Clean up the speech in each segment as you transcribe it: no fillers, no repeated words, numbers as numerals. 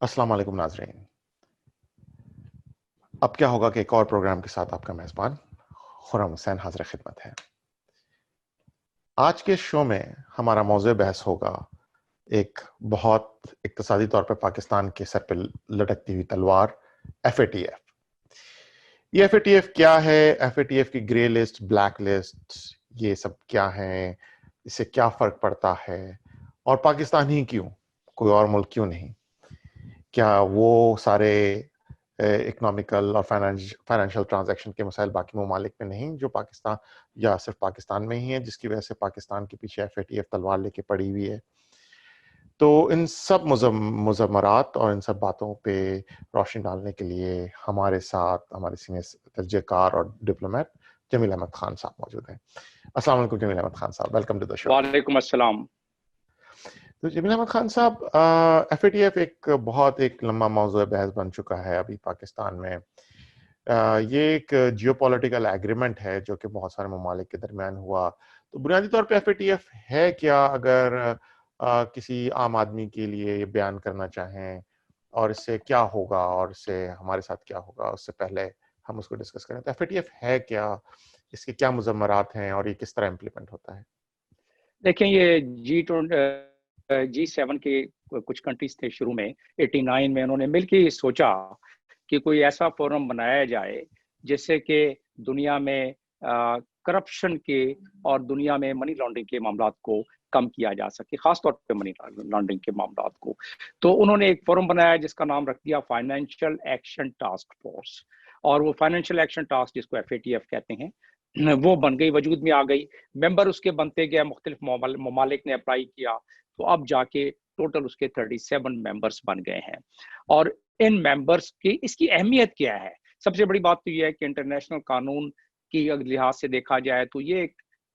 السلام علیکم ناظرین. اب کیا ہوگا کہ ایک اور پروگرام کے ساتھ آپ کا میزبان خرم حسین حاضر خدمت ہے. آج کے شو میں ہمارا موضوع بحث ہوگا ایک بہت اقتصادی طور پہ پاکستان کے سر پہ لٹکتی ہوئی تلوار FATF. یہ FATF کیا ہے؟ FATF کی گرے لسٹ، بلیک لسٹ، یہ سب کیا ہیں؟ اس سے کیا فرق پڑتا ہے؟ اور پاکستان ہی کیوں، کوئی اور ملک کیوں نہیں؟ کیا وہ سارے اکنامیکل اور فائنینشیل ٹرانزیکشن کے مسائل باقی ممالک میں نہیں جو پاکستان یا صرف پاکستان میں ہی ہیں، جس کی وجہ سے پاکستان کے پیچھے FATF تلوار لے کے پڑی ہوئی ہے؟ تو ان سب مضمرات اور ان سب باتوں پہ روشنی ڈالنے کے لیے ہمارے ساتھ ہمارے سینئر تجزیہ کار اور ڈپلومیٹ جمیل احمد خان صاحب موجود ہیں. السلام علیکم جمیل احمد خان صاحب، ویلکم ٹو دی شو. وعلیکم السلام. تو جمیل احمد خان صاحب، FATF ایک لمبا موضوع بحث بن چکا ہے ابھی پاکستان میں. یہ ایک جیو پولیٹیکل ایگریمنٹ ہے جو کہ بہت سارے ممالک کے درمیان ہوا. تو بنیادی طور پہ FATF ہے کیا، اگر کسی عام آدمی کے لیے یہ بیان کرنا چاہیں، اور اس سے کیا ہوگا اور اس سے ہمارے ساتھ کیا ہوگا، اس سے پہلے ہم اس کو ڈسکس کریں. تو FATF ہے کیا، اس کے کیا مضمرات ہیں اور یہ کس طرح امپلیمنٹ ہوتا ہے؟ دیکھیں، یہ G7 کے کچھ کنٹریز تھے شروع میں 89 میں. انہوں نے مل کے سوچا کہ کوئی ایسا فورم بنایا جائے جس سے کہ دنیا میں کرپشن کے اور دنیا میں منی لانڈرنگ کے معاملات کو کم کیا جا سکے، خاص طور پہ منی لانڈرنگ کے معاملات کو. تو انہوں نے ایک فورم بنایا جس کا نام رکھ دیا فائنینشیل ایکشن ٹاسک فورس. اور وہ فائنینشیل ایکشن ٹاسک، جس کو FATF کہتے ہیں، وہ بن گئی، وجود میں آ گئی. ممبر اس کے بنتے گئے، مختلف ممالک نے اپلائی کیا، تو اب جا کے ٹوٹل اس کے 37 ممبرس بن گئے ہیں. اور ان ممبرس کی اس کی اہمیت کیا ہے؟ سب سے بڑی بات تو یہ ہے کہ انٹرنیشنل قانون کی لحاظ سے دیکھا جائے تو یہ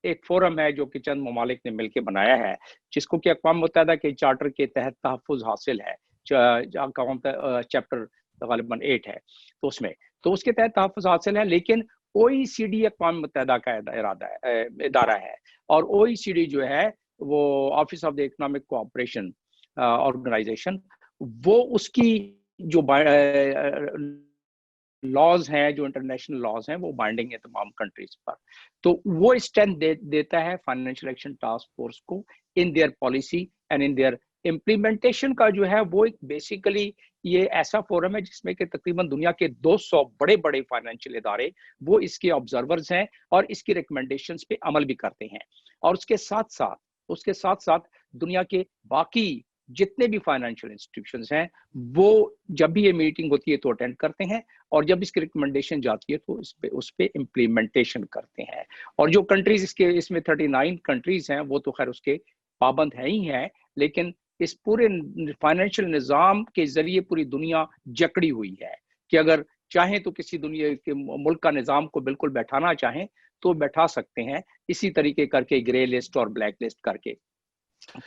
ایک فورم ہے جو کہ چند ممالک نے مل کے بنایا ہے، جس کو کہ اقوام متحدہ کے چارٹر کے تحت تحفظ حاصل ہے. چیپٹر غالباً 8 ہے، تو اس میں تو اس کے تحت تحفظ حاصل ہے. لیکن OECD اقوام متحدہ کا ادارہ ہے، اور OECD جو ہے وہ office of the economic cooperation organisation, وہ اس کی جو لاز ہیں، جو انٹرنیشنل لاز ہیں، وہ بائنڈنگ ہے تمام کنٹریز پر. تو وہ اسٹرینتھ دیتا ہے فائنینشیل ایکشن ٹاسک فورس کو in their policy and in their implementation کا. جو ہے وہ ایک بیسیکلی یہ ایسا فورم ہے جس میں کہ تقریباً دنیا کے 200 بڑے بڑے فائنینشیل ادارے وہ اس کے آبزرورز ہیں اور اس کی ریکمنڈیشنز پہ عمل بھی کرتے ہیں. اور اس کے ساتھ ساتھ دنیا کے باقی جتنے بھی فائنینشیل انسٹیٹیوشنز ہیں وہ جب بھی یہ میٹنگ ہوتی ہے تو اٹینڈ کرتے ہیں، اور جب اس کی ریکمنڈیشن جاتی ہے تو اس پہ امپلیمنٹیشن کرتے ہیں. اور جو کنٹریز اس میں 39 کنٹریز ہیں وہ تو خیر اس کے پابند ہیں ہی ہیں، لیکن اس پورے فائنینشیل نظام کے ذریعے پوری دنیا جکڑی ہوئی ہے کہ اگر چاہیں تو کسی دنیا کے ملک کا نظام کو بالکل بیٹھانا چاہیں تو بیٹھا سکتے ہیں، اسی طریقے کر کے گرے لسٹ اور بلیک لسٹ کر کے.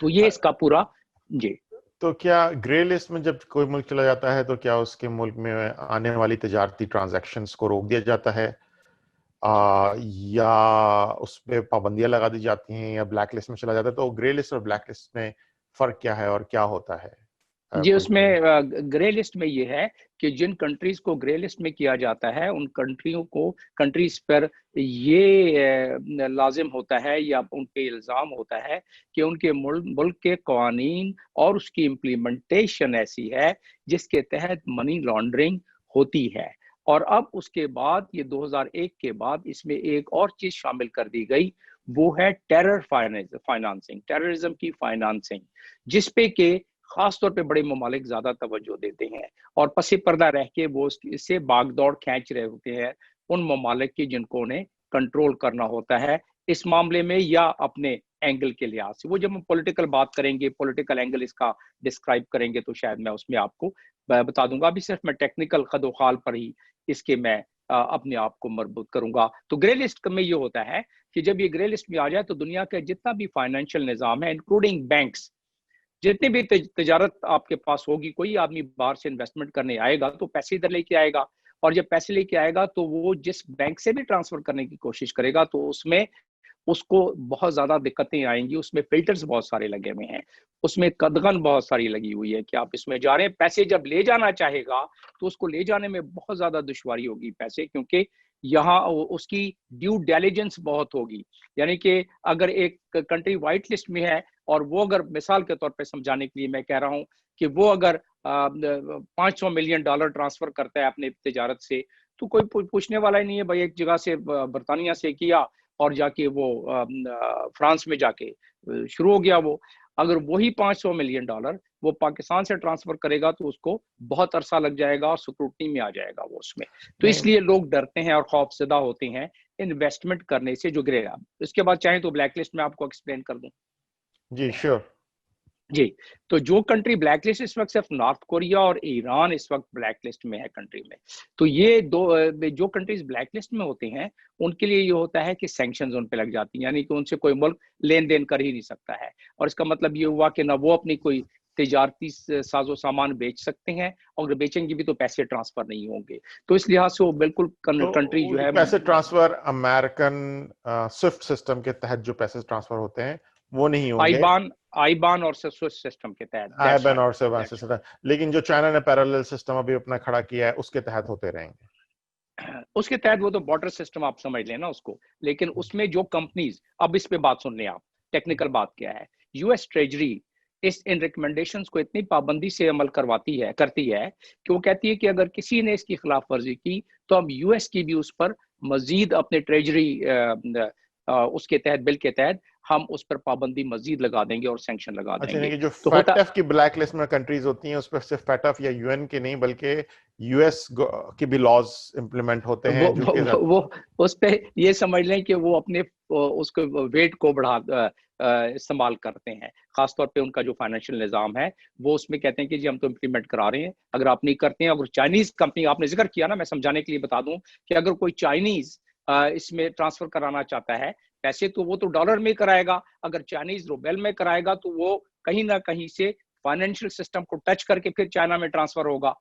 تو یہ اس کا پورا. جی، تو کیا گرے لسٹ میں جب کوئی ملک چلا جاتا ہے تو کیا اس کے ملک میں آنے والی تجارتی ٹرانزیکشنز کو روک دیا جاتا ہے، یا اس پہ پابندیاں لگا دی جاتی ہیں، یا بلیک لسٹ میں چلا جاتا ہے؟ تو گرے لسٹ اور بلیک لسٹ میں فرق کیا ہے اور کیا ہوتا ہے؟ جی، اس میں گرے لسٹ میں یہ ہے کہ جن کنٹریز کو گرے لسٹ میں کیا جاتا ہے ان کنٹریز پر یہ لازم ہوتا ہے یا ان پہ الزام ہوتا ہے کہ ان کے ملک کے قوانین اور اس کی امپلیمنٹیشن ایسی ہے جس کے تحت منی لانڈرنگ ہوتی ہے. اور اب اس کے بعد یہ 2001 کے بعد اس میں ایک اور چیز شامل کر دی گئی، وہ ہے ٹیرر فائنانسنگ، ٹیررزم کی فائنانسنگ، جس پہ کہ خاص طور پہ بڑے ممالک زیادہ توجہ دیتے ہیں اور پس پردہ رہ کے وہ اس سے باغ دوڑ کھینچ رہے ہوتے ہیں ان ممالک کی جن کو انہیں کنٹرول کرنا ہوتا ہے اس معاملے میں یا اپنے اینگل کے لحاظ سے. وہ جب ہم پولیٹیکل بات کریں گے، پولیٹیکل اینگل اس کا ڈسکرائب کریں گے تو شاید میں اس میں آپ کو بتا دوں گا. ابھی صرف میں ٹیکنیکل خد و خال پر ہی اس کے میں اپنے آپ کو مربوط کروں گا. تو گرے لسٹ میں یہ ہوتا ہے کہ جب یہ گرے لسٹ میں آ جائے تو دنیا کا جتنا بھی فائنینشیل نظام ہے انکلوڈنگ بینکس، جتنی بھی تجارت آپ کے پاس ہوگی، کوئی آدمی باہر سے انویسٹمنٹ کرنے آئے گا تو پیسے ادھر لے کے آئے گا، اور جب پیسے لے کے آئے گا تو وہ جس بینک سے بھی ٹرانسفر کرنے کی کوشش کرے گا تو اس میں اس کو بہت زیادہ دقتیں آئیں گی. اس میں فلٹرز بہت سارے لگے ہوئے ہیں, اس میں قدغن بہت ساری لگی ہوئی ہے کہ آپ اس میں جا رہے ہیں. پیسے جب لے جانا چاہے گا تو اس کو لے جانے میں بہت زیادہ دشواری ہوگی پیسے, کیونکہ یہاں اس کی ڈیو ڈیلیجنس بہت ہوگی. یعنی کہ اگر ایک کنٹری وائٹ لسٹ میں ہے اور وہ اگر مثال کے طور پہ سمجھانے کے لیے میں کہہ رہا ہوں کہ وہ اگر $500 ملین ٹرانسفر کرتا ہے اپنے تجارت سے, تو کوئی پوچھنے والا ہی نہیں ہے. بھائی ایک جگہ سے برطانیہ سے کیا اور جا کے وہ فرانس میں جا کے شروع ہو گیا. وہ اگر وہی $500 ملین وہ پاکستان سے ٹرانسفر کرے گا تو اس کو بہت عرصہ لگ جائے گا اور سکروٹنی میں آ جائے گا وہ اس میں. تو اس لیے لوگ ڈرتے ہیں اور خوف زدہ ہوتے ہیں انویسٹمنٹ کرنے سے جو گرے گا. اس کے بعد چاہیں تو بلیک لسٹ میں آپ کو ایکسپلین کر دوں. جی شیور. جی, تو جو کنٹری بلیک لسٹ اس وقت صرف نارتھ کوریا اور ایران اس وقت بلیک لسٹ میں ہے کنٹری میں. تو یہ جو کنٹریز بلیک لسٹ میں ہوتے ہیں ان کے لیے یہ ہوتا ہے کہ سینکشنز ان پہ لگ جاتی ہیں, یعنی کہ ان سے کوئی ملک لین دین کر ہی نہیں سکتا ہے. اور اس کا مطلب یہ ہوا کہ نہ وہ اپنی کوئی تجارتی ساز و سامان بیچ سکتے ہیں, اور اگر بیچیں گے بھی تو پیسے ٹرانسفر نہیں ہوں گے. تو اس لحاظ سے وہ بالکل کنٹری جو ہے پیسے ٹرانسفر امریکن سوئفٹ سسٹم کے تحت جو پیسے ٹرانسفر ہوتے ہیں وہ نہیں ہوں گے, آئی بان اور سسٹم کے تحت, آئی بین اور سیوان سسٹم. لیکن جو چائنا نے پیرالل سسٹم ابھی اپنا کھڑا کیا ہے اس کے تحت ہوتے رہیں گے. اس کے تحت وہ تو بارٹر سسٹم آپ سمجھ لیں نا اس کو. لیکن اس میں جو کمپنیز, اب اس پہ بات سن لیں آپ, ٹیکنیکل بات کیا ہے. یو ایس ٹریجری ان ریکمنڈیشنز کو اتنی پابندی سے عمل کرتی ہے کہ وہ کہتی ہے کہ اگر کسی نے اس کی خلاف ورزی کی تو اب یو ایس کی بھی اس پر مزید اپنے ٹریجری اس کے تحت بل کے تحت ہم اس پر پابندی مزید لگا دیں گے اور سینکشن لگا دیں گے. جو فیٹف کی بلیک لسٹ میں کنٹریز ہوتی ہیں اس پر صرف فیٹف یا یو این کے نہیں بلکہ یو ایس کی بھی لاز امپلیمنٹ ہوتے ہیں, وہ اس پہ یہ سمجھ لیں کہ وہ اپنے اس کو ویٹ کو بڑھا استعمال کرتے ہیں. خاص طور پہ ان کا جو فائنینشیل نظام ہے وہ اس میں کہتے ہیں کہ جی ہم تو امپلیمنٹ کرا رہے ہیں, اگر آپ نہیں کرتے ہیں. اگر چائنیز کمپنی, آپ نے ذکر کیا نا, میں سمجھانے کے لیے بتا دوں کہ اگر کوئی چائنیز اس میں ٹرانسفر کرانا چاہتا ہے پیسے تو وہ تو ڈالر میں کرائے گا, اگر چائنیز روبیل میں کرائے گا تو وہ کہیں نہ کہیں سے فائنینشیل سسٹم کو ٹچ کر کے پھر چائنا میں ٹرانسفر ہوگا.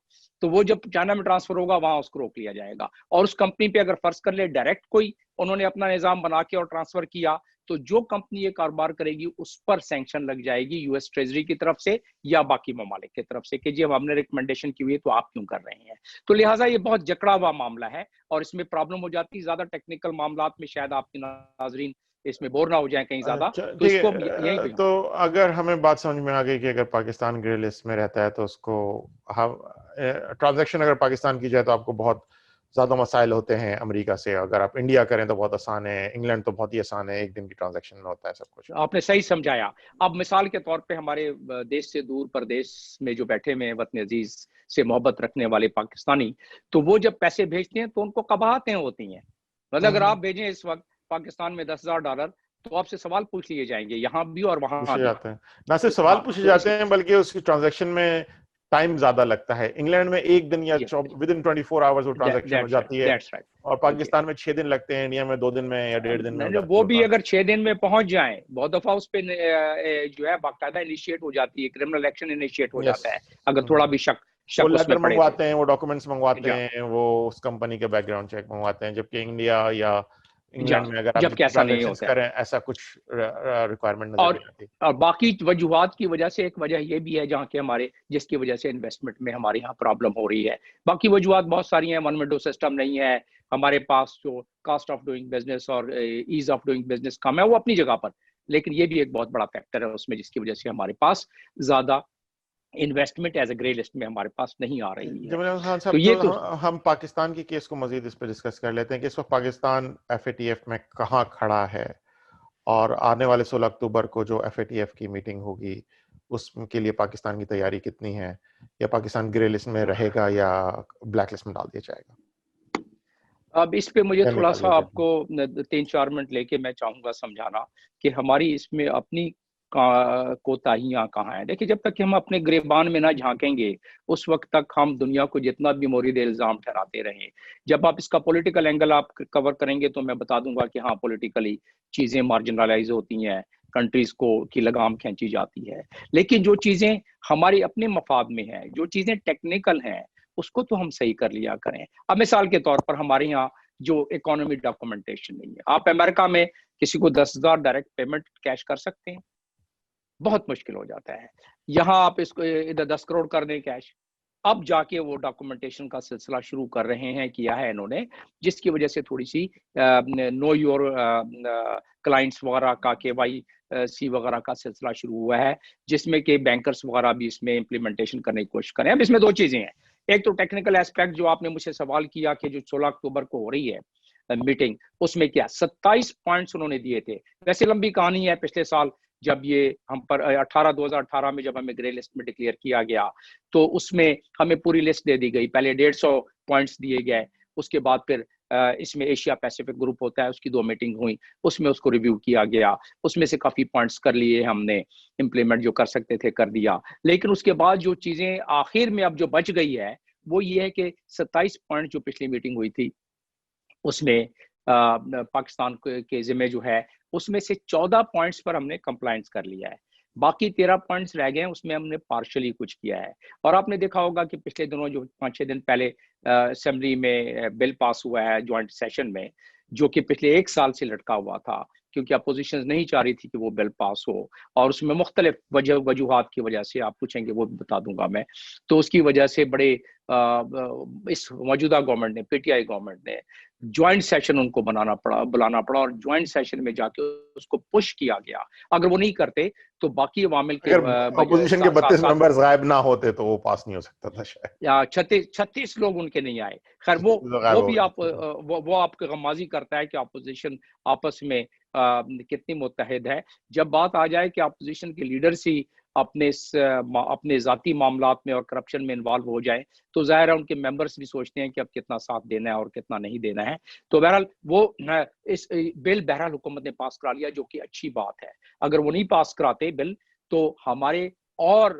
تو وہ جب چائنا میں ٹرانسفر ہوگا وہاں اس کو روک لیا جائے گا. اور اس کمپنی پہ اگر فرض کر لے ڈائریکٹ کوئی انہوں نے اپنا نظام بنا کے اور ٹرانسفر کیا تو جو کمپنی یہ کاروبار کرے گی اس پر سینکشن لگ جائے گی یو ایس ٹریجری کی طرف سے یا باقی ممالک کی طرف سے کہ جی ہم نے ریکمنڈیشن کی ہوئی ہے تو آپ کیوں کر رہے ہیں. تو لہٰذا یہ بہت جکڑا ہوا معاملہ ہے اور اس میں پرابلم ہو جاتی ہے. زیادہ ٹیکنیکل معاملات میں شاید آپ کے ناظرین اس میں بور نہ ہو جائیں کہیں زیادہ. تو اس کو یہیں پہ, تو اگر ہمیں بات سمجھ میں آ گئی کہ اگر پاکستان گرے لسٹ میں رہتا ہے تو اس کو ٹرانزیکشن اگر پاکستان کی جائے تو آپ کو بہت زیادہ مسائل ہوتے ہیں امریکہ سے. اگر آپ انڈیا کریں تو بہت آسان ہے, انگلینڈ تو بہت ہی آسان ہے, ایک دن کی ٹرانزیکشن میں ہوتا ہے سب کچھ. آپ نے صحیح سمجھایا. اب مثال کے طور پہ ہمارے دیش سے دور پردیش میں جو بیٹھے ہوئے ہیں وطن عزیز سے محبت رکھنے والے پاکستانی, تو وہ جب پیسے بھیجتے ہیں تو ان کو قباحتیں ہوتی ہیں. مطلب اگر آپ بھیجیں اس وقت پاکستان میں $10,000 تو آپ سے سوال پوچھ لیے جائیں گے یہاں بھی اور وہاں پوچھے بھی. جاتے ہیں, نہ صرف سوال پوچھے جاتے ہیں بلکہ اس کی ٹرانزیکشن میں ٹائم زیادہ لگتا ہے. انگلینڈ میں ایک دن یا ودن 24 آورز وہ ٹرانزیکشن ہو جاتی ہے, اور پاکستان میں 6 دن لگتے ہیں, انڈیا میں 2 دن میں یا 1.5 دن میں. وہ بھی اگر 6 دن میں پہنچ جائیں, بہت دفعہ اس پہ جو ہے باقاعدہ انیشیٹ ہو جاتی ہے, کرمنل ایکشن انیشیٹ ہو جاتا ہے اگر تھوڑا بھی شک وہ اس لیٹر میں پڑے. منگواتے ہیں, وہ ڈاکومنٹس منگواتے ہیں, وہ اس کمپنی کے بیک گراؤنڈ چیک منگواتے ہیں. جبکہ انڈیا یا انگلینڈ میں اگر آپ ٹرانزیکشن کریں ایسا کچھ ریکوائرمنٹ نظر نہیں آتی. اور باقی وجوہات کی وجہ سے ایک وجہ یہ بھی ہے جہاں کے ہمارے جس کی وجہ سے انویسٹمنٹ میں ہمارے یہاں پرابلم ہو رہی ہے. باقی وجوہات بہت ساری ہیں, ون ونڈو سسٹم نہیں ہے ہمارے پاس, جو کاسٹ آف ڈوئنگ بزنس اور ایز آف ڈوئنگ بزنس کم ہے وہ اپنی جگہ پر, لیکن یہ بھی ایک بہت بڑا فیکٹر ہے اس میں جس کی وجہ سے ہمارے پاس زیادہ investment as a grey list میں ہمارے پاس نہیں آ رہی ہے. خان صاحب, تو ہم پاکستان کی کیس کو مزید اس پہ ڈسکس کر لیتے ہیں کہ اس وقت Pakistan F A T F میں کہاں کھڑا ہے, اور آنے والے 16 اکتوبر کو جو ایف اے ٹی ایف کی میٹنگ ہوگی اس کے لیے پاکستان کی تیاری کتنی ہے, یا پاکستان گرے لسٹ میں رہے گا یا بلیک لسٹ میں ڈال دیا جائے گا. اب اس پہ مجھے تھوڑا سا آپ کو 3-4 منٹ لے کے میں چاہوں گا سمجھانا کہ ہماری اس میں اپنی کوتاہیاں کہاں ہیں. دیکھیں, جب تک کہ ہم اپنے گریبان میں نہ جھانکیں گے اس وقت تک ہم دنیا کو جتنا بھی مورد الزام ٹھہراتے رہیں. جب آپ اس کا پولیٹیکل اینگل آپ کور کریں گے تو میں بتا دوں گا کہ ہاں پولیٹیکلی چیزیں مارجنلائز ہوتی ہیں, کنٹریز کو کی لگام کھینچی جاتی ہے. لیکن جو چیزیں ہماری اپنے مفاد میں ہیں, جو چیزیں ٹیکنیکل ہیں, اس کو تو ہم صحیح کر لیا کریں. اب مثال کے طور پر ہمارے یہاں جو اکانومی ڈاکومنٹیشن نہیں ہے. آپ امریکہ میں کسی کو 10,000 ڈائریکٹ پیمنٹ کیش کر سکتے ہیں؟ بہت مشکل ہو جاتا ہے. یہاں آپ اس کو ادھر 10 کروڑ کر دیں کیش. اب جا کے وہ ڈاکومنٹیشن کا سلسلہ شروع کر رہے ہیں, کیا ہے انہوں نے, جس کی وجہ سے تھوڑی سی نو یور کلائنٹس وغیرہ کا KYC وغیرہ کا سلسلہ شروع ہوا ہے, جس میں کہ بینکرز وغیرہ بھی اس میں امپلیمنٹیشن کرنے کی کوشش کریں. اب اس میں دو چیزیں ہیں, ایک تو ٹیکنیکل ایسپیکٹ جو آپ نے مجھ سے سوال کیا کہ جو 16 اکتوبر کو ہو رہی ہے میٹنگ, اس میں کیا 27 پوائنٹس انہوں نے دیے تھے. ویسے لمبی کہانی ہے, پچھلے سال جب یہ ہم پر 2018 میں جب ہمیں گرے لسٹ میں ڈکلیئر کیا گیا تو اس میں ہمیں پوری لسٹ دے دی گئی. پہلے 150 پوائنٹس دیے گئے, اس کے بعد پھر اس میں ایشیا پیسیفک گروپ ہوتا ہے, اس کی 2 میٹنگ ہوئی, اس میں اس کو ریویو کیا گیا, اس میں سے کافی پوائنٹس کر لیے ہم نے, امپلیمنٹ جو کر سکتے تھے کر دیا. لیکن اس کے بعد جو چیزیں آخر میں اب جو بچ گئی ہے وہ یہ ہے کہ 27 پوائنٹ جو پچھلی میٹنگ ہوئی تھی اس میں پاکستان کے ذمہ جو ہے اس میں سے 14 پوائنٹس پر ہم نے کمپلائنس کر لیا ہے, باقی 13 پوائنٹس رہ گئے ہیں, اس میں ہم نے پارشلی کچھ کیا ہے. اور آپ نے دیکھا ہوگا کہ پچھلے دنوں جو 5-6 دن پہلے اسمبلی میں بل پاس ہوا ہے جوائنٹ سیشن میں, جو کہ پچھلے 1 سال سے لٹکا ہوا تھا کیونکہ اپوزیشن نہیں چاہ رہی تھی کہ وہ بل پاس ہو, اور اس میں مختلف وجوہات کی وجہ سے, آپ پوچھیں گے وہ بھی بتا دوں گا میں, تو اس کی وجہ سے بڑے اس موجودہ گورنمنٹ نے, PTI گورنمنٹ نے جوائنٹ سیشن ان کو بلانا پڑا, اور جوائنٹ سیشن میں جا کے اس کو پش کیا گیا. اگر وہ نہیں کرتے تو باقی عوامل کے اپوزیشن کے 32 ممبرز غائب نہ ہوتے تو وہ پاس نہیں ہو سکتا تھا شاید. 36 لوگ ان کے نہیں آئے. خیر وہ بھی آپ کو غمازی کرتا ہے کہ اپوزیشن آپس میں کتنی متحد ہے. جب بات آ جائے کہ اپوزیشن کے لیڈرز ہی اپنے ذاتی معاملات میں اور کرپشن میں انوالو ہو جائے تو ظاہر ہے ان کے ممبرز بھی سوچتے ہیں کہ اب کتنا ساتھ دینا ہے اور کتنا نہیں دینا ہے. تو بہرحال وہ اس بل بہرحال حکومت نے پاس کرا لیا, جو کہ اچھی بات ہے. اگر وہ نہیں پاس کراتے بل تو ہمارے اور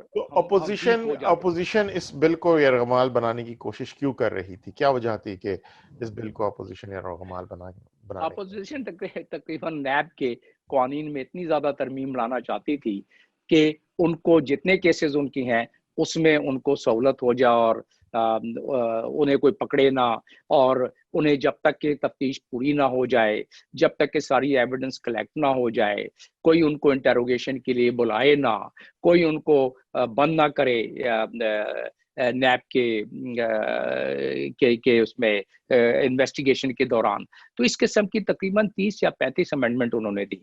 اپوزیشن اس بل کو یرغمال بنانے کی کوشش کیوں کر رہی تھی؟ کیا وجہ تھی کہ اس بل کو اپوزیشن یرغمال بنانے؟ اپوزیشن تقریباً نیب کے قوانین میں اتنی زیادہ ترمیم لانا چاہتی تھی کہ ان کو جتنے کیسز ان کی ہیں اس میں ان کو سہولت ہو جائے, اور انہیں کوئی پکڑے نہ, اور انہیں جب تک کہ تفتیش پوری نہ ہو جائے, جب تک کہ ساری ایویڈنس کلیکٹ نہ ہو جائے, کوئی ان کو انٹروگیشن کے لیے بلائے نہ, کوئی ان کو بند نہ کرے نیب کے اس میں انویسٹیگیشن کے دوران. تو اس قسم کی تقریباً 30 یا 35 امینڈمنٹ انہوں نے دی.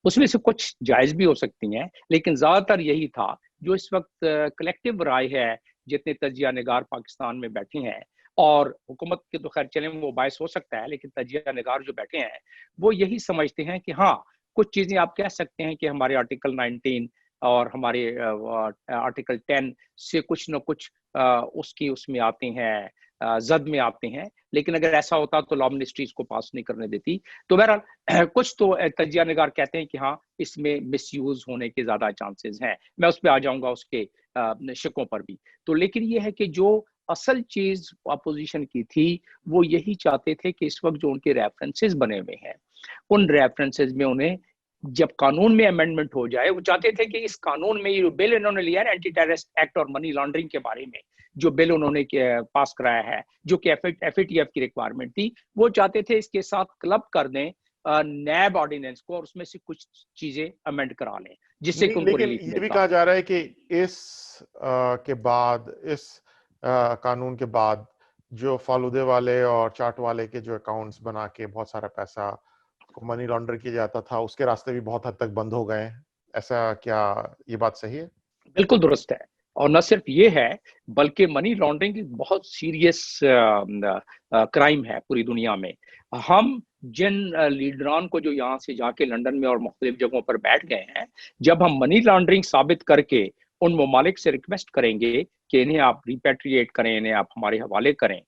اس میں سے کچھ جائز بھی ہو سکتی ہیں, لیکن زیادہ تر یہی تھا جو اس وقت کلیکٹیو رائے ہے جتنے تجزیہ نگار پاکستان میں بیٹھے ہیں, اور حکومت کے تو خیر چلیں وہ باعث ہو سکتا ہے, لیکن تجزیہ نگار جو بیٹھے ہیں وہ یہی سمجھتے ہیں کہ ہاں کچھ چیزیں آپ کہہ سکتے ہیں کہ ہمارے آرٹیکل 19 اور ہمارے آرٹیکل 10 سے کچھ نہ کچھ اس میں آتے ہیں, زد میں آتے ہیں, لیکن اگر ایسا ہوتا تو لا منسٹری اس کو پاس نہیں کرنے دیتی. تو بہرحال کچھ تو تجزیہ نگار کہتے ہیں کہ ہاں اس میں مس یوز ہونے کے زیادہ چانسز ہیں, میں اس پہ آ جاؤں گا اس کے شکوں پر بھی. تو لیکن یہ ہے کہ جو اصل چیز اپوزیشن کی تھی وہ یہی چاہتے تھے کہ اس وقت جو ان کے ریفرنسز بنے ہوئے ہیں ان ریفرنسز میں انہیں جب قانون میں امینڈمنٹ ہو جائے, وہ چاہتے تھے کہ اس قانون میں یہ بل انہوں نے لیا ہے اینٹی ٹیررسٹ ایکٹ اور منی لانڈرنگ کے بارے میں جو بل انہوں نے پاس کرایا ہے, جو کہ FATF کی ریکوائرمنٹ تھی, وہ چاہتے تھے اس کے ساتھ کلب کر دیں نیب آرڈیننس کو اور اس میں سے کچھ چیزیں امینڈ کرا لیں جس سے کہ ان کو ریلیف ملتا. یہ بھی کہا جا رہا ہے کہ اس کے بعد, اس قانون کے بعد جو فالودے والے اور چاٹ والے کے جو اکاؤنٹس بنا کے بہت سارا پیسہ کو منی لانڈر کیا جاتا تھا اس کے راستے بھی بہت حد تک بند ہو گئے ہیں. ایسا کیا یہ بات صحیح ہے؟ بالکل درست ہے, اور نہ صرف یہ ہے بلکہ منی لانڈرنگ ایک بہت سیریس کرائم ہے پوری دنیا میں. ہم جن لیڈران کو جو یہاں سے جا کے لندن میں اور مختلف جگہوں پر بیٹھ گئے ہیں, جب ہم منی لانڈرنگ ثابت کر کے ان ممالک سے ریکویسٹ کریں گے کہ انہیں آپ ریپیٹریٹ کریں, انہیں آپ ہمارے حوالے کریں,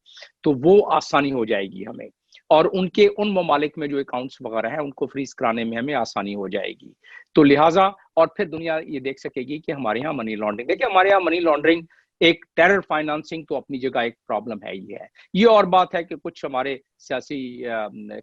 تو وہ آسانی ہو جائے گی ہمیں, اور ان ممالک میں جو اکاؤنٹس وغیرہ ہیں ان کو فریز کرانے میں ہمیں آسانی ہو جائے گی. تو لہٰذا اور پھر دنیا یہ دیکھ سکے گی کہ ہمارے یہاں منی لانڈرنگ, دیکھیں ہمارے یہاں منی لانڈرنگ ایک ٹیرر فائنانسنگ تو اپنی جگہ ایک پرابلم ہے ہی ہے. یہ اور بات ہے کہ کچھ ہمارے سیاسی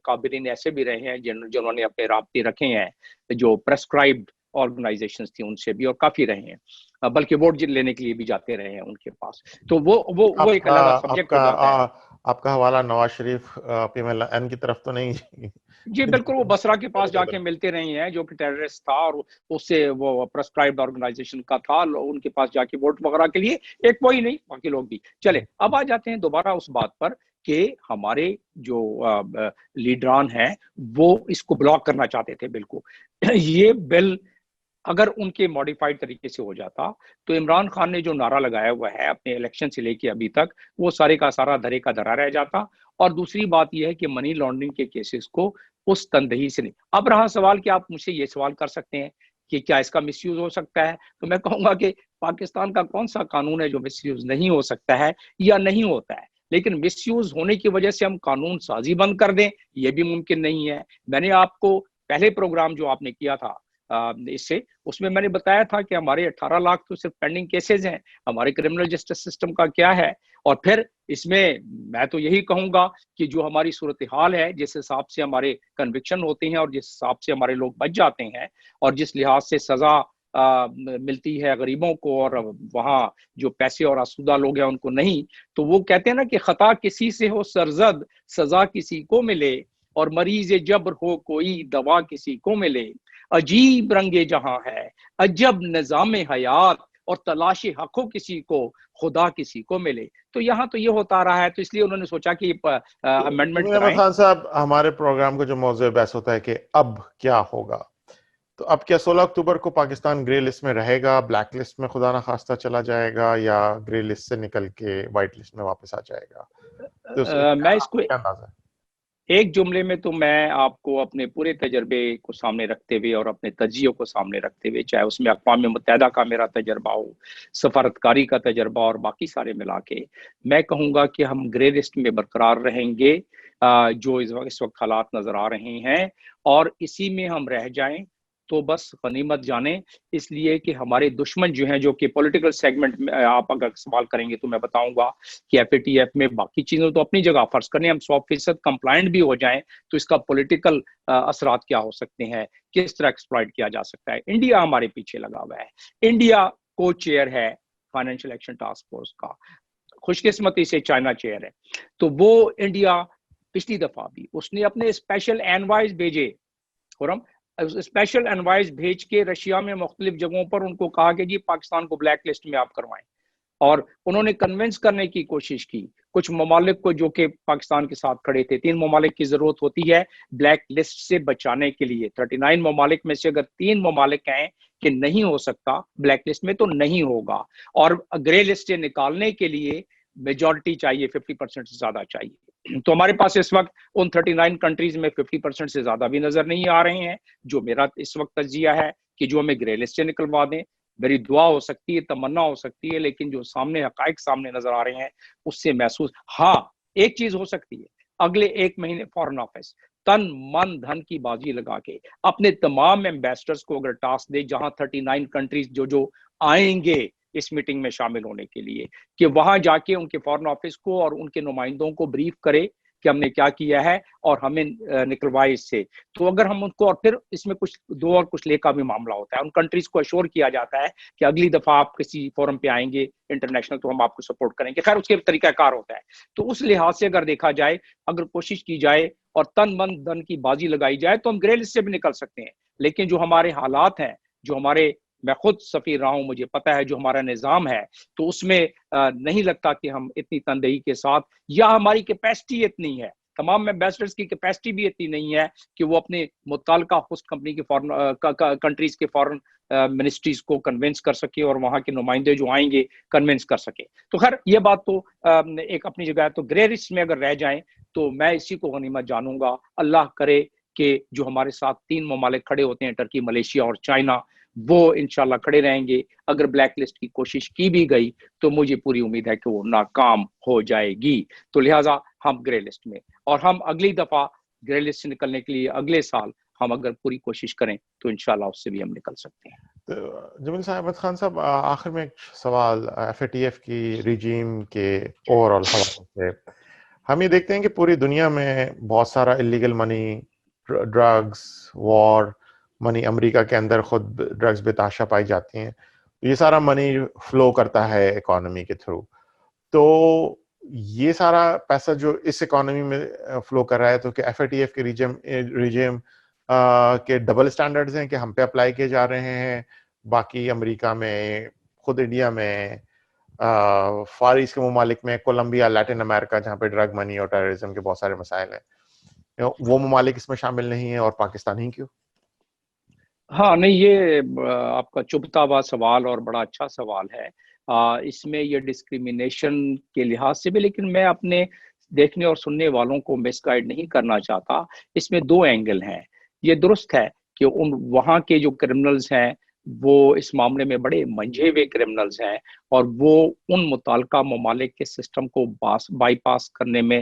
قابلین ایسے بھی رہے ہیں جنہوں نے اپنے رابطے رکھے ہیں جو پرسکرائبڈ آرگنائزیشنز تھی ان سے بھی, اور کافی رہے ہیں, بلکہ ووٹ لینے کے لیے بھی جاتے رہے ہیں ان کے پاس. تو وہ ایک الگ سبجیکٹ ہو جاتا ہے. آپ کا حوالہ Nawaz Sharif P M L N کی طرف تو نہیں؟ جی بالکل، وہ بسرا کے پاس جا کے ملتے رہے ہیں جو کہ ٹیررسٹ تھا اور اس سے وہ پرسکرائبڈ آرگنائزیشن کا تھا، ان کے پاس جا کے ووٹ وغیرہ کے لیے، ایک وہی نہیں باقی لوگ بھی. چلے اب آ جاتے ہیں دوبارہ اس بات پر کہ ہمارے جو لیڈران ہیں وہ اس کو بلاک کرنا چاہتے تھے بل کو. یہ بل اگر ان کے ماڈیفائڈ طریقے سے ہو جاتا تو عمران خان نے جو نعرہ لگایا ہوا ہے اپنے الیکشن سے لے کے ابھی تک، وہ سارے کا سارا دھرے کا دھرا رہ جاتا. اور دوسری بات یہ ہے کہ منی لانڈرنگ کے کیسز کو اس تندہی سے نہیں. اب رہا سوال کہ آپ مجھ سے یہ سوال کر سکتے ہیں کہ کیا اس کا مس یوز ہو سکتا ہے، تو میں کہوں گا کہ پاکستان کا کون سا قانون ہے جو مس یوز نہیں ہو سکتا ہے یا نہیں ہوتا ہے. لیکن مس یوز ہونے کی وجہ سے ہم قانون سازی بند کر دیں، یہ بھی ممکن نہیں ہے. میں نے آپ کو پہلے پروگرام جو آپ نے کیا تھا اس میں میں نے بتایا تھا کہ ہمارے 18 لاکھ تو صرف پینڈنگ کیسز ہیں، ہمارے کرمنل جسٹس سسٹم کا کیا ہے. اور پھر اس میں تو یہی کہوں گا کہ جو ہماری صورتحال ہے، جس حساب سے ہمارے کنوکشن ہوتے ہیں اور جس حساب سے ہمارے لوگ بچ جاتے ہیں اور جس لحاظ سے سزا ملتی ہے غریبوں کو اور وہاں جو پیسے اور آسودہ لوگ ہیں ان کو نہیں، تو وہ کہتے ہیں نا کہ خطا کسی سے ہو سرزد سزا کسی کو ملے اور مریض جبر ہو کوئی دوا کسی کو ملے. عجیب رنگ جہاں ہے عجب نظام حیات اور تلاش حق ہو کسی کو خدا کسی کو ملے. تو یہاں تو یہ ہوتا رہا ہے، تو اس لیے انہوں نے سوچا کہ امینڈمنٹ احمد کرائیں. خان صاحب، ہمارے پروگرام کا جو موضوع بحث ہوتا ہے کہ اب کیا ہوگا، تو اب کیا 16 اکتوبر کو پاکستان گرے لسٹ میں رہے گا، بلیک لسٹ میں خدا نخواستہ چلا جائے گا، یا گرے لسٹ سے نکل کے وائٹ لسٹ میں واپس آ جائے گا؟ تو اس کا میں اس کو کیا اندازہ ہے؟ ایک جملے میں تو میں آپ کو اپنے پورے تجربے کو سامنے رکھتے ہوئے اور اپنے تجزیوں کو سامنے رکھتے ہوئے، چاہے اس میں اقوام متحدہ کا میرا تجربہ ہو، سفارتکاری کا تجربہ اور باقی سارے ملا کے، میں کہوں گا کہ ہم گرے لسٹ میں برقرار رہیں گے جو اس وقت حالات نظر آ رہے ہیں، اور اسی میں ہم رہ جائیں تو بس غنیمت جانیں. اس لیے کہ ہمارے دشمن جو ہیں، جو کہ پولیٹیکل سیگمنٹ میں آپ اگر سوال کریں گے تو میں بتاؤں گا کہ ایف اے ٹی ایف میں باقی چیزوں تو اپنی جگہ، فرض کریں ہم 100% کمپلائنٹ بھی ہو جائیں تو اس کا پولیٹیکل اثرات کیا ہو سکتے ہیں، کس طرح ایکسپلائٹ کیا جا سکتا ہے. انڈیا ہمارے پیچھے لگا ہوا ہے، انڈیا کو چیئر ہے فائنینشیل ایکشن ٹاسک فورس کا، خوش قسمتی سے چائنا چیئر ہے. تو وہ انڈیا پچھلی دفعہ بھی اس نے اپنے اسپیشل اینوائز بھیجے، خرم اسپیشل انوائز بھیج کے رشیا میں مختلف جگہوں پر ان کو کہا کہ جی پاکستان کو بلیک لسٹ میں آپ کروائیں. اور انہوں نے کنونس کرنے کی کوشش کی کچھ ممالک کو جو کہ پاکستان کے ساتھ کھڑے تھے. 3 ممالک کی ضرورت ہوتی ہے بلیک لسٹ سے بچانے کے لیے. 39 ممالک میں سے اگر 3 ممالک ہیں کہ نہیں ہو سکتا بلیک لسٹ میں تو نہیں ہوگا، اور گرے لسٹ سے نکالنے کے لیے میجورٹی چاہیے، 50% سے زیادہ چاہیے. تو ہمارے پاس اس وقت ان 39 کنٹریز میں 50% سے زیادہ بھی نظر نہیں آ رہے ہیں. جو میرا اس وقت تجزیہ ہے کہ جو ہمیں گرے لسٹ سے نکلوا دیں، میری دعا ہو سکتی ہے، تمنا ہو سکتی ہے، لیکن جو سامنے حقائق سامنے نظر آ رہے ہیں اس سے محسوس. ہاں ایک چیز ہو سکتی ہے، اگلے 1 مہینے فارن آفس تن من دھن کی بازی لگا کے اپنے تمام ایمبیسڈرز کو اگر ٹاسک دے، جہاں 39 کنٹریز جو آئیں گے اس میٹنگ میں شامل ہونے کے لیے، کہ وہاں جا کے ان کے فارن آفس کو اور ان کے نمائندوں کو بریف کرے کہ ہم نے کیا کیا ہے اور ہمیں نکلوائے اس سے. تو اگر ہم ان کو، اور پھر اس میں کچھ دو اور کچھ لے کا بھی معاملہ ہوتا ہے، ان کنٹریز کو اشور کیا جاتا ہے کہ اگلی دفعہ آپ کسی فورم پہ آئیں گے انٹرنیشنل تو ہم آپ کو سپورٹ کریں گے. خیر اس کے طریقہ کار ہوتا ہے. تو اس لحاظ سے اگر دیکھا جائے، اگر کوشش کی جائے اور تن من دھن کی بازی لگائی جائے تو ہم گرے لسٹ سے بھی نکل سکتے ہیں. لیکن جو ہمارے حالات ہیں، جو ہمارے، میں خود سفیر رہا ہوں، مجھے پتا ہے جو ہمارا نظام ہے، تو اس میں نہیں لگتا کہ ہم اتنی تندہی کے ساتھ، یا ہماری کیپیسٹی اتنی ہے، تمام ایمبیسڈرز کی کیپیسٹی بھی اتنی نہیں ہے کہ وہ اپنے متعلقہ ہوسٹ کمپنی کے فارن کنٹریز کے فارن منسٹریز کو کنونس کر سکے اور وہاں کے نمائندے جو آئیں گے کنونس کر سکے. تو خیر یہ بات تو ایک اپنی جگہ ہے. تو گرے لسٹ میں اگر رہ جائیں تو میں اسی کو غنیمت جانوں گا. اللہ کرے کہ جو ہمارے ساتھ 3 ممالک کھڑے ہوتے ہیں، ٹرکی، ملیشیا اور چائنا، وہ انشاءاللہ کھڑے رہیں گے. اگر بلیک لسٹ کی کوشش کی بھی گئی تو مجھے پوری امید ہے کہ وہ ناکام ہو جائے گی. تو لہٰذا ہم گرے لسٹ میں، اور ہم اگلی دفعہ گرے لسٹ سے نکلنے کے لیے اگلے سال ہم اگر پوری کوشش کریں تو انشاءاللہ اس سے بھی ہم نکل سکتے ہیں. جمیل صاحب، احمد خان صاحب، آخر میں ایک سوال ایف اے ٹی ایف کی ریجیم کے اوور آل حوالے سے. ہم یہ دیکھتے ہیں کہ پوری دنیا میں بہت سارا اللیگل منی، ڈرگز، وار منی، امریکہ کے اندر خود ڈرگز بتاشا پائی جاتی ہیں، یہ سارا منی فلو کرتا ہے اکانومی کے تھرو. تو یہ سارا پیسہ جو اس اکانومی میں فلو کر رہا ہے تو کہ ایف اے ٹی ایف کے ریجیم کے ڈبل سٹینڈرڈز ہیں کہ ہم پہ اپلائی کیے جا رہے ہیں، باقی امریکہ میں، خود انڈیا میں، فار ایسٹ کے ممالک میں، کولمبیا، لیٹن امریکہ جہاں پہ ڈرگ منی اور ٹیررزم کے بہت سارے مسائل ہیں، وہ ممالک اس میں شامل نہیں ہیں اور پاکستان ہی کیوں؟ ہاں نہیں، یہ آپ کا چبھتا ہوا سوال اور بڑا اچھا سوال ہے. اس میں یہ ڈسکریمنیشن کے لحاظ سے بھی، لیکن میں اپنے دیکھنے اور سننے والوں کو مس گائیڈ نہیں کرنا چاہتا. اس میں دو اینگل ہیں. یہ درست ہے کہ وہاں کے جو کرمنلز ہیں وہ اس معاملے میں بڑے منجھے ہوئے کرمنلز ہیں، اور وہ ان متعلقہ ممالک کے سسٹم کو بائی پاس کرنے میں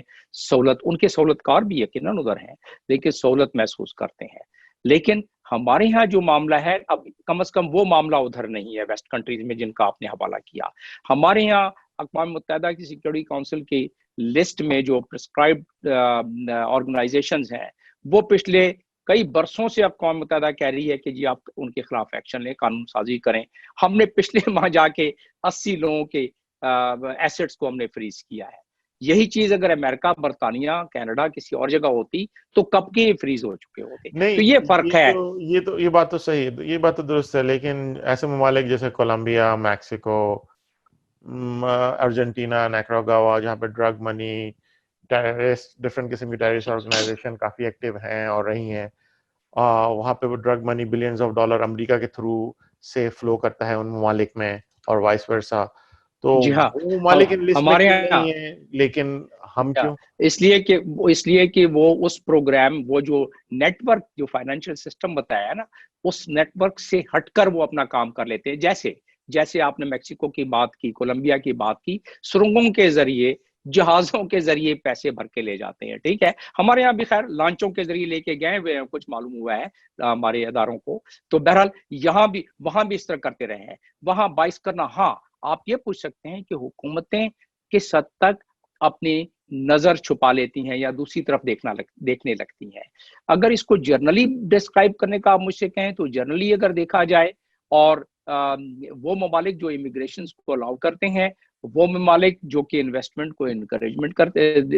ان کے سہولت کار بھی یقیناً ادھر ہیں، لیکن سہولت محسوس کرتے ہیں. لیکن ہمارے ہاں جو معاملہ ہے، اب کم از کم وہ معاملہ ادھر نہیں ہے ویسٹ کنٹریز میں جن کا آپ نے حوالہ کیا. ہمارے یہاں اقوام متحدہ کی سیکورٹی کونسل کی لسٹ میں جو پرسکرائبڈ آرگنائزیشنز ہیں، وہ پچھلے کئی برسوں سے اقوام متحدہ کہہ رہی ہے کہ جی آپ ان کے خلاف ایکشن لیں، قانون سازی کریں. ہم نے پچھلے ماہ جا کے 80 لوگوں کے ایسٹس کو ہم نے فریز کیا ہے. یہی چیز اگر امریکہ، برطانیہ، کینیڈا کسی اور جگہ ہوتی تو کب کے فریز ہو چکے ہوتے. تو یہ فرق ہے. یہ بات تو صحیح ہے، یہ بات تو درست ہے، لیکن ایسے ممالک جیسے کولمبیا، میکسیکو، ارجنٹینا، نیکراگوا، جہاں پہ ڈرگ منی، ٹیررسٹ، ڈفرینٹ قسم کی ٹیررسٹ آرگنائزیشن کافی ایکٹیو ہیں اور رہی ہیں، وہاں پہ وہ drug money billions of dollar امریکہ کے تھرو سے فلو کرتا ہے ان ممالک میں اور وائس ورسا. تو جی ہاں، وہ ممالک ان لسٹ میں ہمارے کیوں یہاں نہیں ہیں، لیکن ہم کیوں؟ اس لیے کہ وہ اس پروگرام، وہ جو نیٹ ورک، جو فائنینشیل سسٹم بتایا ہے نا، اس نیٹ ورک سے ہٹ کر وہ اپنا کام کر لیتے ہیں. جیسے آپ نے میکسیکو کی بات کی، کولمبیا کی بات کی، سرنگوں کے ذریعے، جہازوں کے ذریعے پیسے بھر کے لے جاتے ہیں. ٹھیک ہے، ہمارے یہاں بھی خیر لانچوں کے ذریعے لے کے گئے ہوئے ہیں، کچھ معلوم ہوا ہے ہمارے اداروں کو. تو بہرحال وہاں بھی اس طرح کرتے رہے ہیں. وہاں باعث کرنا، ہاں آپ یہ پوچھ سکتے ہیں کہ حکومتیں کس حد تک اپنی نظر چھپا لیتی ہیں یا دوسری طرف دیکھنے لگتی ہیں. اگر اس کو جرنلی ڈسکرائب کرنے کا آپ مجھ سے کہیں تو جرنلی اگر دیکھا جائے، اور وہ ممالک جو امیگریشن کو الاؤ کرتے ہیں، وہ ممالک جو کہ انویسٹمنٹ کو انکریجمنٹ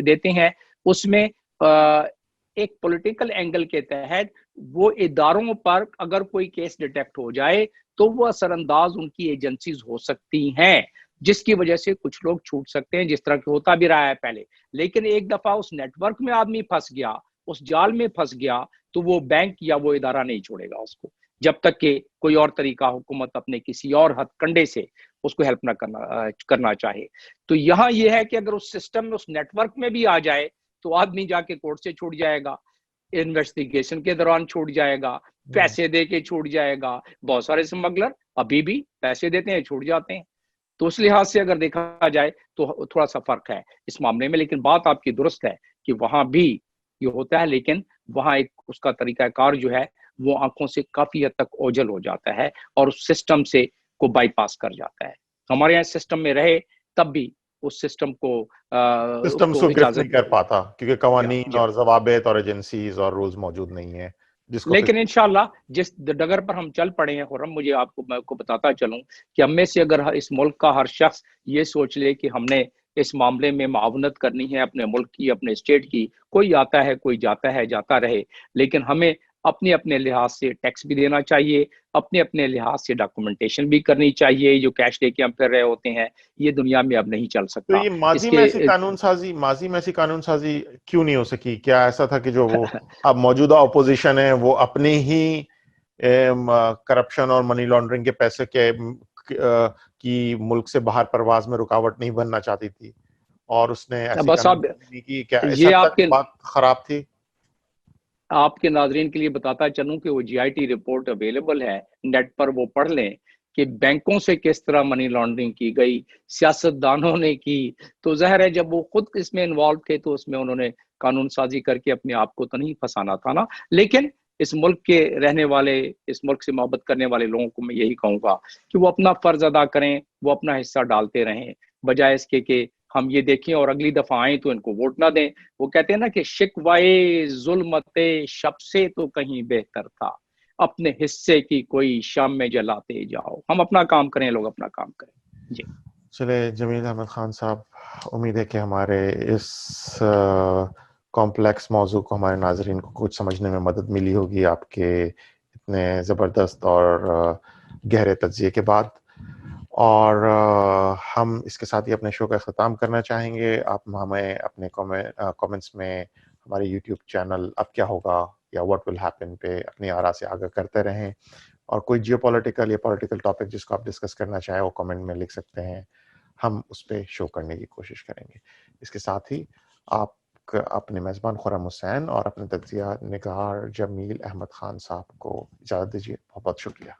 دیتے ہیں، اس میں ایک پولیٹیکل اینگل کے تحت وہ اداروں پر اگر کوئی کیس ڈیٹیکٹ ہو جائے تو وہ اثر انداز ان کی ایجنسیز ہو سکتی ہیں، جس کی وجہ سے کچھ لوگ چھوٹ سکتے ہیں، جس طرح کہ ہوتا بھی رہا ہے پہلے. لیکن ایک دفعہ اس نیٹ ورک میں آدمی پھنس گیا، اس جال میں پھنس گیا، تو وہ بینک یا وہ ادارہ نہیں چھوڑے گا اس کو، جب تک کہ کوئی اور طریقہ حکومت اپنے کسی اور ہتھ کنڈے سے اس کو ہیلپ نہ کرنا چاہے. تو یہاں یہ ہے کہ اگر اس سسٹم میں، اس نیٹ ورک میں بھی آ جائے تو آدمی جا کے کورٹ سے چھوٹ جائے گا، انویسٹیگیشن کے دوران چھوٹ جائے گا، پیسے دے کے چھوٹ جائے گا. بہت سارے اسمگلر ابھی بھی پیسے دیتے ہیں، چھوٹ جاتے ہیں. تو اس لحاظ سے اگر دیکھا جائے تو تھوڑا سا فرق ہے اس معاملے میں. لیکن بات آپ کی درست ہے کہ وہاں بھی یہ ہوتا ہے، لیکن وہاں ایک اس کا طریقہ کار جو ہے وہ آنکھوں سے کافی حد تک اوجھل ہو جاتا ہے اور اس سسٹم سے کو بائی پاس کر جاتا ہے. ہمارے یہاں سسٹم میں رہے تب بھی اس سسٹم کو سسٹم اس کو گرفت نہیں کر پاتا کیونکہ قوانین جا اور ضوابط اور ایجنسیز اور رولز موجود نہیں ہیں جس کو لیکن انشاءاللہ جس ڈگر پر ہم چل پڑے ہیں خرم، مجھے میں کو بتاتا چلوں کہ ہم میں سے اگر اس ملک کا ہر شخص یہ سوچ لے کہ ہم نے اس معاملے میں معاونت کرنی ہے اپنے ملک کی، اپنے اسٹیٹ کی، کوئی آتا ہے کوئی جاتا ہے، جاتا رہے، لیکن ہمیں اپنے لحاظ سے ٹیکس بھی دینا چاہیے، اپنے لحاظ سے ڈاکومنٹیشن بھی کرنی چاہیے. جو کیش لے کے ہم پھر رہے ہوتے ہیں، یہ دنیا میں اب نہیں چل تو سکتا. یہ اس کے ماضی میں ایسی قانون سازی کیوں نہیں ہو سکی؟ کیا ایسا تھا کہ جو وہ اب موجودہ اپوزیشن ہے وہ اپنے ہی کرپشن اور منی لانڈرنگ کے پیسے کی ملک سے باہر پرواز میں رکاوٹ نہیں بننا چاہتی تھی اور اس نے ایسی بس قانون اب سازی نہیں کی؟ کیا اس یہ حد تک بات خراب تھی؟ آپ کے ناظرین کے لیے بتاتا چلوں کہ وہ جی آئی ٹی رپورٹ اویلیبل ہے نیٹ پر، وہ پڑھ لیں کہ بینکوں سے کس طرح منی لانڈرنگ کی گئی، سیاستدانوں نے کی. تو ظاہر ہے جب وہ خود اس میں انوالو تھے تو اس میں انہوں نے قانون سازی کر کے اپنے آپ کو تو نہیں پھنسانا تھا نا. لیکن اس ملک کے رہنے والے، اس ملک سے محبت کرنے والے لوگوں کو میں یہی کہوں گا کہ وہ اپنا فرض ادا کریں، وہ اپنا حصہ ڈالتے رہیں، بجائے اس کے کہ ہم یہ دیکھیں اور اگلی دفعہ آئیں تو ان کو ووٹ نہ دیں. وہ کہتے ہیں نا کہ شکوائے ظلمت شب سے تو کہیں بہتر تھا، اپنے حصے کی کوئی شام میں جلاتے جاؤ. ہم اپنا کام کریں، لوگ اپنا کام کریں. جی چلے جمیل احمد خان صاحب، امید ہے کہ ہمارے اس کمپلیکس موضوع کو ہمارے ناظرین کو کچھ سمجھنے میں مدد ملی ہوگی آپ کے اتنے زبردست اور گہرے تجزیے کے بعد، اور ہم اس کے ساتھ ہی اپنے شو کا اختتام کرنا چاہیں گے۔ آپ ہمیں اپنے کامنٹس میں ہمارے یوٹیوب چینل اب کیا ہوگا یا واٹ ول ہیپن پہ اپنی آراء سے آگاہ کرتے رہیں، اور کوئی جیو پولیٹیکل یا پولیٹیکل ٹاپک جس کو آپ ڈسکس کرنا چاہیں وہ کامنٹ میں لکھ سکتے ہیں، ہم اس پہ شو کرنے کی کوشش کریں گے۔ اس کے ساتھ ہی آپ اپنے میزبان خرم حسین اور اپنے تجزیہ نگار جمیل احمد خان صاحب کو اجازت دیجیے۔ بہت بہت شکریہ۔